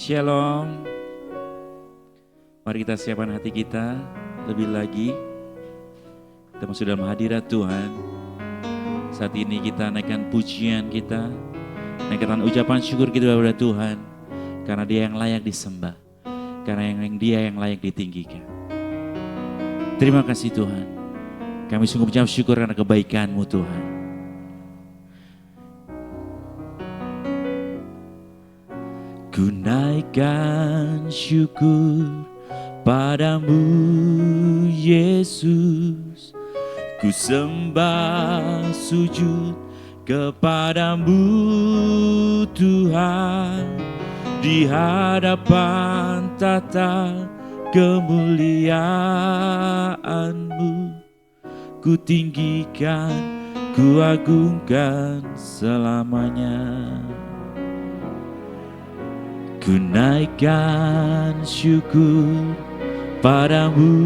Shalom. Mari kita siapkan hati kita lebih lagi. Kita masuk dalam hadirat Tuhan. Saat ini kita naikkan pujian kita, naikkan ucapan syukur kita kepada Tuhan. Karena Dia yang layak disembah, karena Dia yang layak ditinggikan. Terima kasih Tuhan. Kami sungguh mengucap syukur karena kebaikan-Mu Tuhan. Ku naikkan syukur padamu Yesus, ku sembah sujud kepadamu Tuhan, di hadapan tata kemuliaan-Mu, ku tinggikan, ku agungkan selamanya. Ku naikkan syukur padamu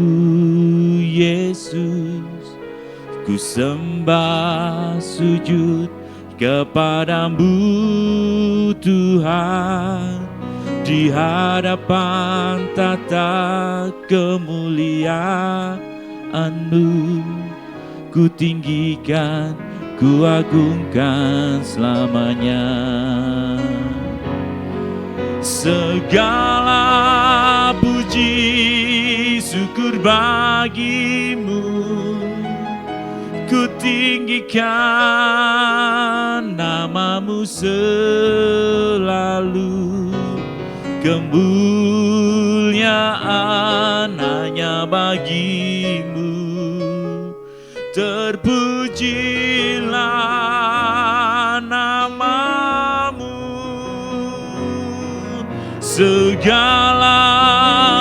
Yesus, ku sembah sujud kepadamu Tuhan, di hadapan tata kemuliaan-Mu, ku tinggikan, ku agungkan selamanya. Segala puji syukur bagi-Mu, ku tinggikan nama-Mu selalu. Kemuliaan hanya bagi-Mu, terpujilah nama-Mu. Segala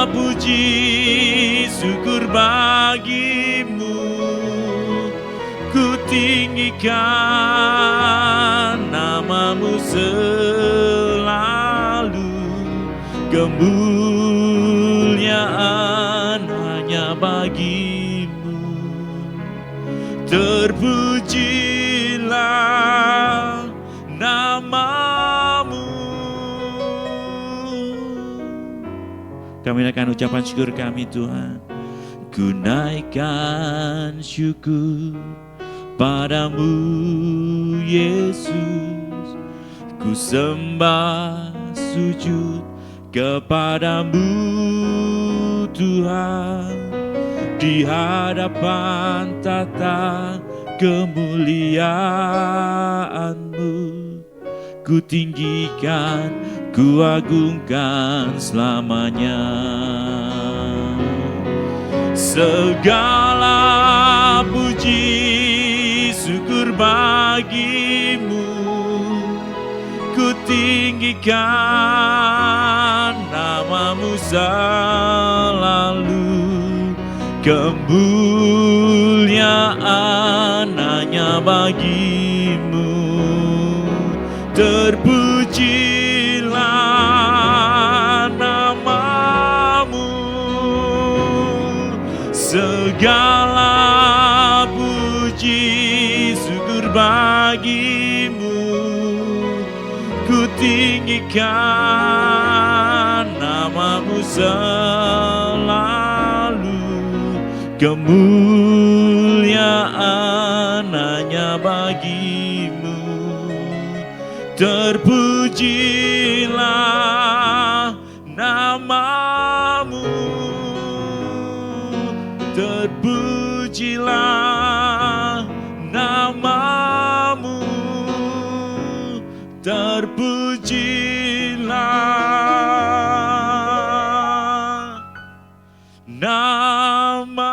puji syukur bagi-Mu, ku tinggikan nama-Mu selalu. Kemuliaan hanya bagi-Mu, terpujilah nama-Mu. Kami naikkan ucapan syukur kami Tuhan. Ku naikkan syukur padamu Yesus, ku sembah sujud kepadamu Tuhan, di hadapan tata kemuliaan-Mu, ku tinggikan, ku agungkan selamanya. Segala puji syukur bagi-Mu, ku tinggikan nama-Mu selalu. Kemuliaan hanya bagi-Mu, terpujilah nama-Mu. Segala puji syukur bagi-Mu, ku tinggikan nama-Mu selalu. Kemuliaan hanya bagi-Mu, terpujilah nama-Mu, terpujilah nama-Mu, terpujilah nama-Mu.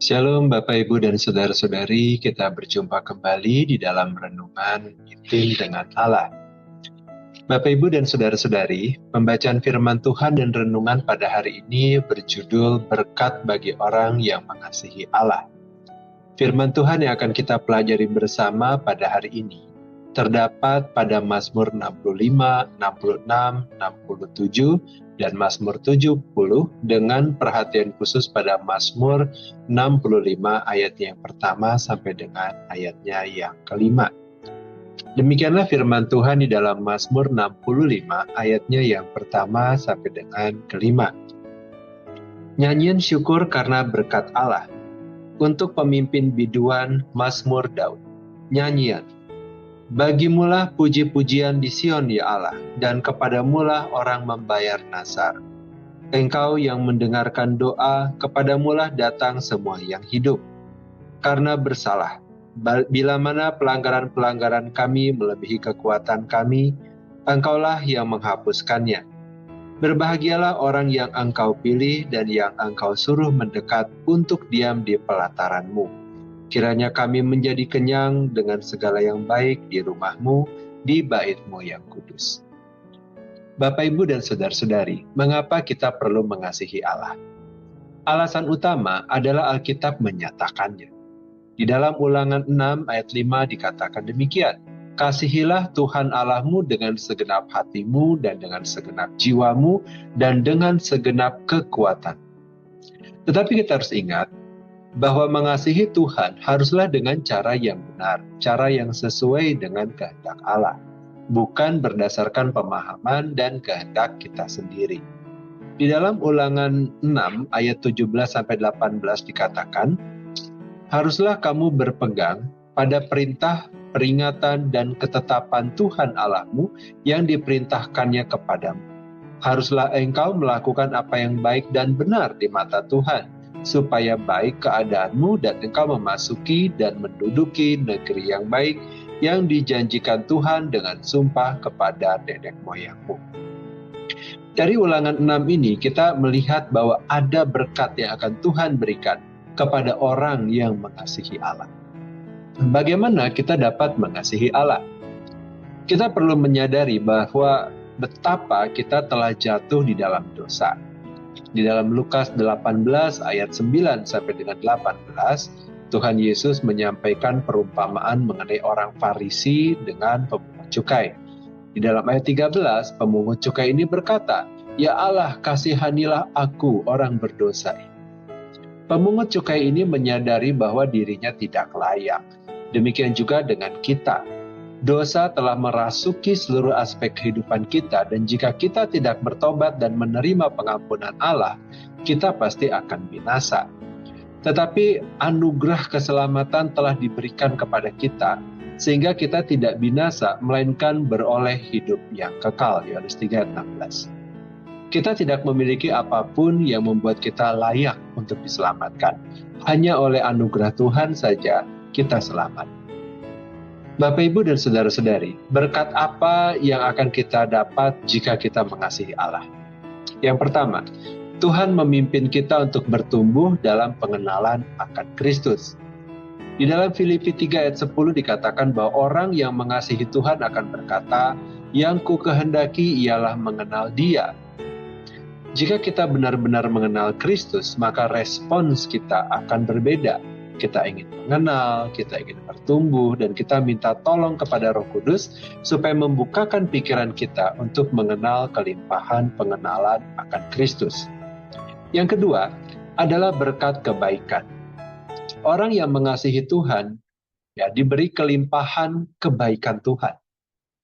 Shalom Bapak Ibu dan Saudara-saudari, kita berjumpa kembali di dalam renungan Intim dengan Allah. Bapak Ibu dan Saudara-saudari, pembacaan firman Tuhan dan renungan pada hari ini berjudul Berkat bagi Orang yang Mengasihi Allah. Firman Tuhan yang akan kita pelajari bersama pada hari ini terdapat pada Mazmur 65, 66, 67, dan Mazmur 70 dengan perhatian khusus pada Mazmur 65 ayatnya yang pertama sampai dengan ayatnya yang kelima. Demikianlah firman Tuhan di dalam Mazmur 65 ayatnya yang pertama sampai dengan kelima. Nyanyian syukur karena berkat Allah. Untuk pemimpin biduan Mazmur Daud. Nyanyian. Bagimulah puji-pujian di Sion ya Allah, dan kepadamulah orang membayar nazar. Engkau yang mendengarkan doa, kepadamulah datang semua yang hidup. Karena bersalah, bila mana pelanggaran-pelanggaran kami melebihi kekuatan kami, Engkaulah yang menghapuskannya. Berbahagialah orang yang Engkau pilih dan yang Engkau suruh mendekat untuk diam di pelataran-Mu. Kiranya kami menjadi kenyang dengan segala yang baik di rumah-Mu, di bait-Mu yang kudus. Bapak, Ibu, dan saudara-saudari, mengapa kita perlu mengasihi Allah? Alasan utama adalah Alkitab menyatakannya. Di dalam Ulangan 6 ayat 5 dikatakan demikian. Kasihilah Tuhan Allahmu dengan segenap hatimu dan dengan segenap jiwamu dan dengan segenap kekuatan. Tetapi kita harus ingat bahwa mengasihi Tuhan haruslah dengan cara yang benar, cara yang sesuai dengan kehendak Allah, bukan berdasarkan pemahaman dan kehendak kita sendiri. Di dalam Ulangan 6 ayat 17-18 dikatakan, haruslah kamu berpegang pada perintah, peringatan, dan ketetapan Tuhan Allahmu yang diperintahkannya kepadamu. Haruslah engkau melakukan apa yang baik dan benar di mata Tuhan, supaya baik keadaanmu dan engkau memasuki dan menduduki negeri yang baik yang dijanjikan Tuhan dengan sumpah kepada nenek moyangmu. Dari Ulangan 6 ini kita melihat bahwa ada berkat yang akan Tuhan berikan kepada orang yang mengasihi Allah. Bagaimana kita dapat mengasihi Allah? Kita perlu menyadari bahwa betapa kita telah jatuh di dalam dosa. Di dalam Lukas 18 ayat 9 sampai dengan 18, Tuhan Yesus menyampaikan perumpamaan mengenai orang Farisi dengan pemungut cukai. Di dalam ayat 13, pemungut cukai ini berkata, "Ya Allah, kasihanilah aku orang berdosa ini." Pemungut cukai ini menyadari bahwa dirinya tidak layak. Demikian juga dengan kita. Dosa telah merasuki seluruh aspek kehidupan kita, dan jika kita tidak bertobat dan menerima pengampunan Allah, kita pasti akan binasa. Tetapi anugerah keselamatan telah diberikan kepada kita, sehingga kita tidak binasa, melainkan beroleh hidup yang kekal. Yohanes 3:16. Kita tidak memiliki apapun yang membuat kita layak untuk diselamatkan. Hanya oleh anugerah Tuhan saja kita selamat. Bapak, Ibu, dan saudara-saudari, berkat apa yang akan kita dapat jika kita mengasihi Allah? Yang pertama, Tuhan memimpin kita untuk bertumbuh dalam pengenalan akan Kristus. Di dalam Filipi 3 ayat 10 dikatakan bahwa orang yang mengasihi Tuhan akan berkata, "Yang ku kehendaki ialah mengenal Dia." Jika kita benar-benar mengenal Kristus, maka respons kita akan berbeda. Kita ingin mengenal, kita ingin bertumbuh, dan kita minta tolong kepada Roh Kudus supaya membukakan pikiran kita untuk mengenal kelimpahan pengenalan akan Kristus. Yang kedua adalah berkat kebaikan. Orang yang mengasihi Tuhan diberi kelimpahan kebaikan Tuhan.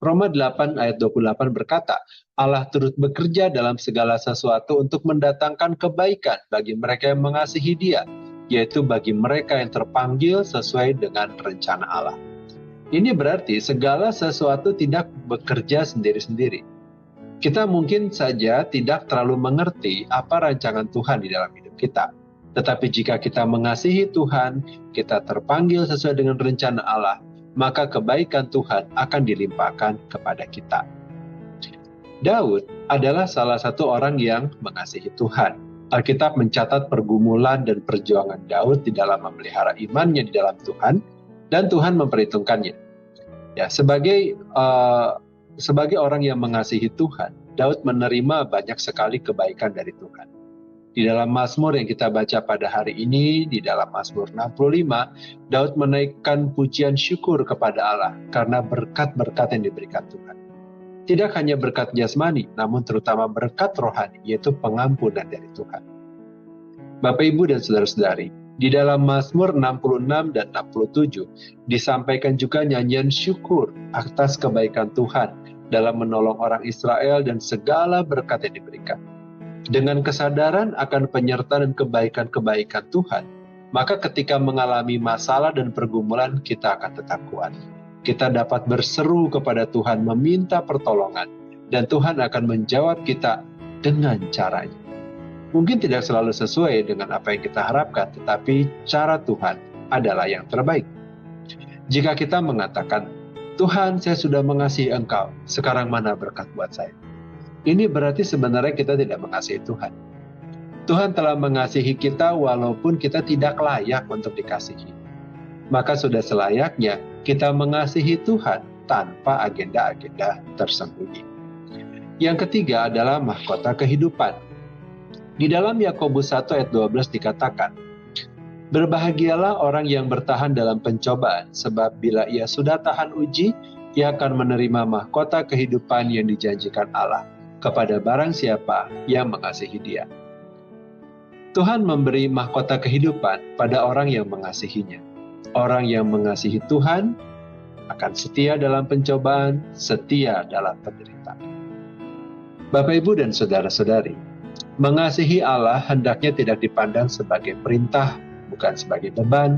Roma 8 ayat 28 berkata, Allah turut bekerja dalam segala sesuatu untuk mendatangkan kebaikan bagi mereka yang mengasihi Dia, yaitu bagi mereka yang terpanggil sesuai dengan rencana Allah. Ini berarti segala sesuatu tidak bekerja sendiri-sendiri. Kita mungkin saja tidak terlalu mengerti apa rancangan Tuhan di dalam hidup kita. Tetapi jika kita mengasihi Tuhan, kita terpanggil sesuai dengan rencana Allah, maka kebaikan Tuhan akan dilimpahkan kepada kita. Daud adalah salah satu orang yang mengasihi Tuhan. Alkitab mencatat pergumulan dan perjuangan Daud di dalam memelihara imannya di dalam Tuhan, dan Tuhan memperhitungkannya. Sebagai orang yang mengasihi Tuhan, Daud menerima banyak sekali kebaikan dari Tuhan. Di dalam Mazmur yang kita baca pada hari ini, di dalam Mazmur 65, Daud menaikkan pujian syukur kepada Allah karena berkat-berkat yang diberikan Tuhan. Tidak hanya berkat jasmani, namun terutama berkat rohani, yaitu pengampunan dari Tuhan. Bapak, Ibu, dan saudara-saudari, di dalam Mazmur 66 dan 67 disampaikan juga nyanyian syukur atas kebaikan Tuhan dalam menolong orang Israel dan segala berkat yang diberikan. Dengan kesadaran akan penyertaan dan kebaikan-kebaikan Tuhan, maka ketika mengalami masalah dan pergumulan, kita akan tetap kuat. Kita dapat berseru kepada Tuhan, meminta pertolongan, dan Tuhan akan menjawab kita dengan caranya. Mungkin tidak selalu sesuai dengan apa yang kita harapkan, tetapi cara Tuhan adalah yang terbaik. Jika kita mengatakan, Tuhan, saya sudah mengasihi Engkau, sekarang mana berkat buat saya? Ini berarti sebenarnya kita tidak mengasihi Tuhan. Tuhan telah mengasihi kita walaupun kita tidak layak untuk dikasihi. Maka sudah selayaknya kita mengasihi Tuhan tanpa agenda-agenda tersembunyi. Yang ketiga adalah mahkota kehidupan. Di dalam Yakobus 1 ayat 12 dikatakan, berbahagialah orang yang bertahan dalam pencobaan, sebab bila ia sudah tahan uji, ia akan menerima mahkota kehidupan yang dijanjikan Allah kepada barang siapa yang mengasihi Dia. Tuhan memberi mahkota kehidupan pada orang yang mengasihinya. Orang yang mengasihi Tuhan akan setia dalam pencobaan, setia dalam penderitaan. Bapak, Ibu, dan saudara-saudari, mengasihi Allah hendaknya tidak dipandang sebagai perintah, bukan sebagai beban,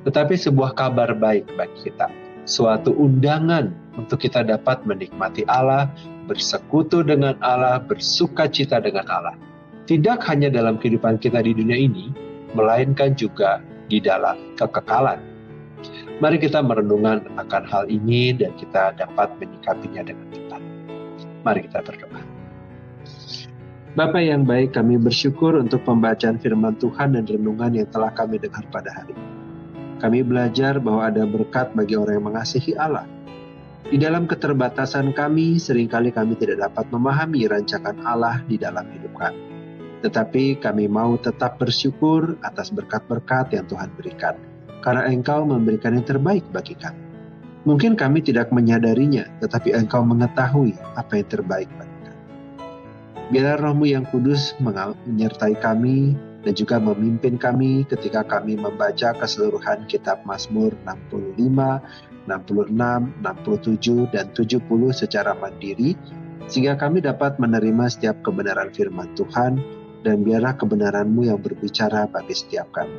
tetapi sebuah kabar baik bagi kita. Suatu undangan untuk kita dapat menikmati Allah, bersekutu dengan Allah, bersuka cita dengan Allah. Tidak hanya dalam kehidupan kita di dunia ini, melainkan juga di dalam kekekalan. Mari kita merenungkan akan hal ini dan kita dapat menyikapinya dengan tepat. Mari kita berdoa. Bapa yang baik, kami bersyukur untuk pembacaan firman Tuhan dan renungan yang telah kami dengar pada hari ini. Kami belajar bahwa ada berkat bagi orang yang mengasihi Allah. Di dalam keterbatasan kami, seringkali kami tidak dapat memahami rancangan Allah di dalam hidup kami. Tetapi kami mau tetap bersyukur atas berkat-berkat yang Tuhan berikan, karena Engkau memberikan yang terbaik bagi kami. Mungkin kami tidak menyadarinya, tetapi Engkau mengetahui apa yang terbaik bagi kami. Biarlah Roh-Mu yang kudus menyertai kami dan juga memimpin kami ketika kami membaca keseluruhan kitab Mazmur 65, 66, 67, dan 70 secara mandiri, sehingga kami dapat menerima setiap kebenaran firman Tuhan, dan biarlah kebenaran-Mu yang berbicara bagi setiap kami.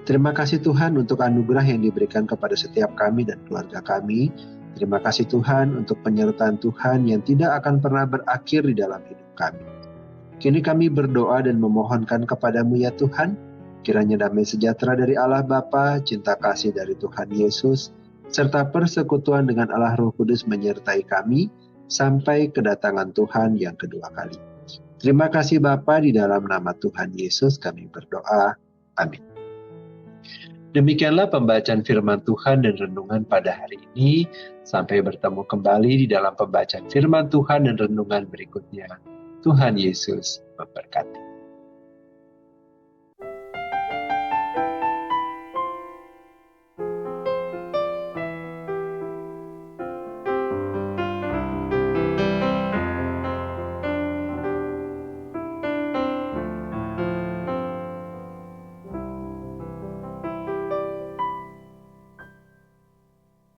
Terima kasih Tuhan untuk anugerah yang diberikan kepada setiap kami dan keluarga kami. Terima kasih Tuhan untuk penyertaan Tuhan yang tidak akan pernah berakhir di dalam hidup kami. Kini kami berdoa dan memohonkan kepadamu ya Tuhan, kiranya damai sejahtera dari Allah Bapa, cinta kasih dari Tuhan Yesus, serta persekutuan dengan Allah Roh Kudus menyertai kami sampai kedatangan Tuhan yang kedua kali. Terima kasih Bapa, di dalam nama Tuhan Yesus kami berdoa. Amin. Demikianlah pembacaan firman Tuhan dan renungan pada hari ini. Sampai bertemu kembali di dalam pembacaan firman Tuhan dan renungan berikutnya. Tuhan Yesus memberkati.